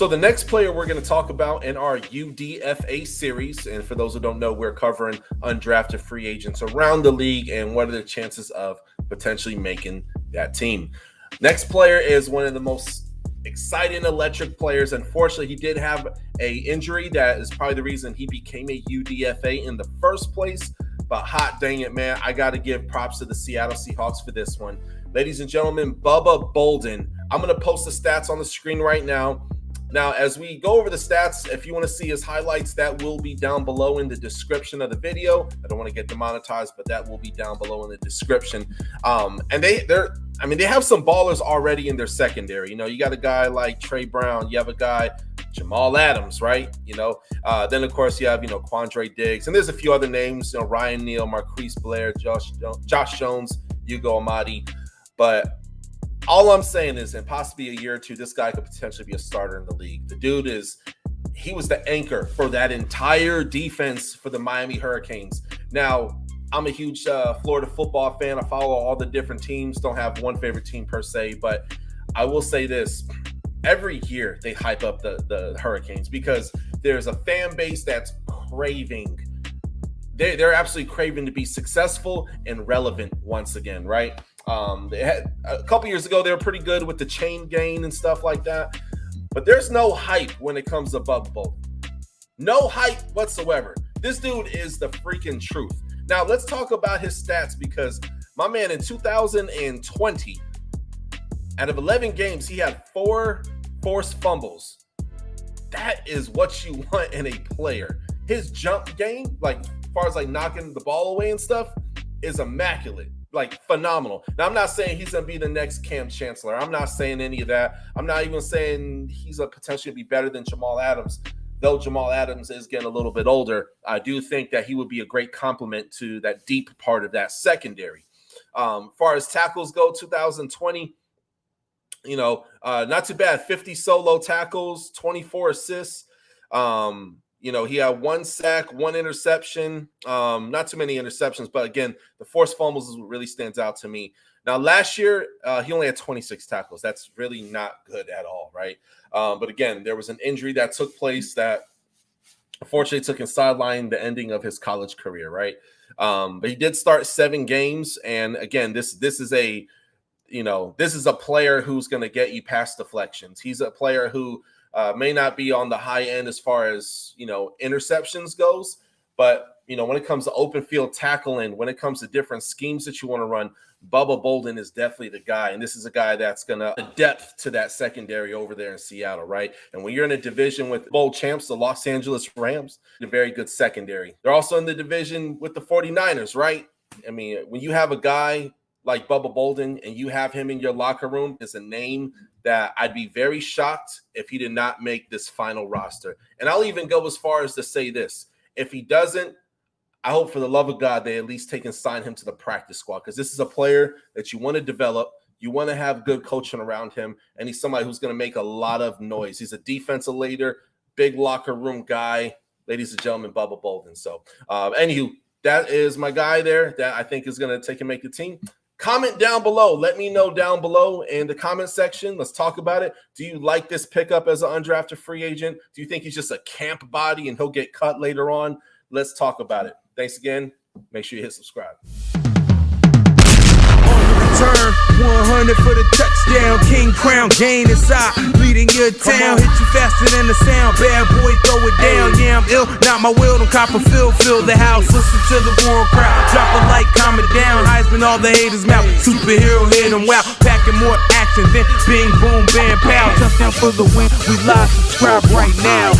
So the next player we're going to talk about in our UDFA series, and for those who don't know, we're covering undrafted free agents around the league and what are the chances of potentially making that team. Next player is one of the most exciting, electric players. Unfortunately, he did have a injury that is probably the reason he became a UDFA in the first place. But hot dang it, man, I got to give props to the Seattle Seahawks for this one. Ladies and gentlemen, Bubba Bolden. I'm going to post the stats on the screen right now. Now, as we go over the stats, if you want to see his highlights, that will be down below in the description of the video. I don't want to get demonetized, but that will be down below in the description. And they have some ballers already in their secondary. You know, you got a guy like Trey Brown, you have a guy Jamal Adams, right? You know, then of course you have Quandre Diggs, and there's a few other names. Ryan Neal, Marquise Blair, Josh Jones, Hugo Amadi, but. All I'm saying is in possibly a year or two, this guy could potentially be a starter in the league. The dude he was the anchor for that entire defense for the Miami Hurricanes. Now, I'm a huge Florida football fan. I follow all the different teams. Don't have one favorite team per se, but I will say this. Every year they hype up the Hurricanes because there's a fan base that's craving. They're absolutely craving to be successful and relevant once again, right? They had a couple years ago, they were pretty good with the chain gang and stuff like that. But there's no hype when it comes to Bubba Bolden. No hype whatsoever. This dude is the freaking truth. Now, let's talk about his stats because my man in 2020, out of 11 games, he had 4 forced fumbles. That is what you want in a player. His jump game, like as far as like knocking the ball away and stuff, is immaculate. Like phenomenal. Now, I'm not saying he's going to be the next Cam Chancellor. I'm not saying any of that. I'm not even saying he's a potentially be better than Jamal Adams. Though Jamal Adams is getting a little bit older, I do think that he would be a great complement to that deep part of that secondary. Far as tackles go, 2020, not too bad. 50 solo tackles, 24 assists. He had 1 sack, 1 interception, not too many interceptions, but again, the forced fumbles is what really stands out to me. Now, last year, he only had 26 tackles. That's really not good at all, right? But again, there was an injury that took place that unfortunately took him sideline the ending of his college career, right? But he did start 7 games, and again, this is a player who's going to get you past deflections. He's a player who may not be on the high end as far as, interceptions goes. But, when it comes to open field tackling, when it comes to different schemes that you want to run, Bubba Bolden is definitely the guy. And this is a guy that's going to add depth to that secondary over there in Seattle, right? And when you're in a division with bowl champs, the Los Angeles Rams, a very good secondary. They're also in the division with the 49ers, right? I mean, when you have a guy like Bubba Bolden and you have him in your locker room, is a name that I'd be very shocked if he did not make this final roster. And I'll even go as far as to say this. If he doesn't, I hope for the love of God they at least take and sign him to the practice squad, because this is a player that you want to develop. You want to have good coaching around him, and he's somebody who's going to make a lot of noise. He's a defensive leader, big locker room guy, ladies and gentlemen, Bubba Bolden. So, anywho, that is my guy there that I think is going to take and make the team. Comment down below. Let me know down below in the comment section. Let's talk about it. Do you like this pickup as an undrafted free agent? Do you think he's just a camp body and he'll get cut later on? Let's talk about it. Thanks again. Make sure you hit subscribe. Turn 100 for the touchdown, king crown, gain inside, leading your town, hit you faster than the sound, bad boy, throw it down, yeah, I'm ill, not my will, don't Copperfield, fill the house, listen to the roaring crowd, drop a light, calm it down, Heisman, all the haters mouth, superhero hit them wow, packing more action than bing, boom, bam, pow, touchdown for the win, we live, subscribe right now.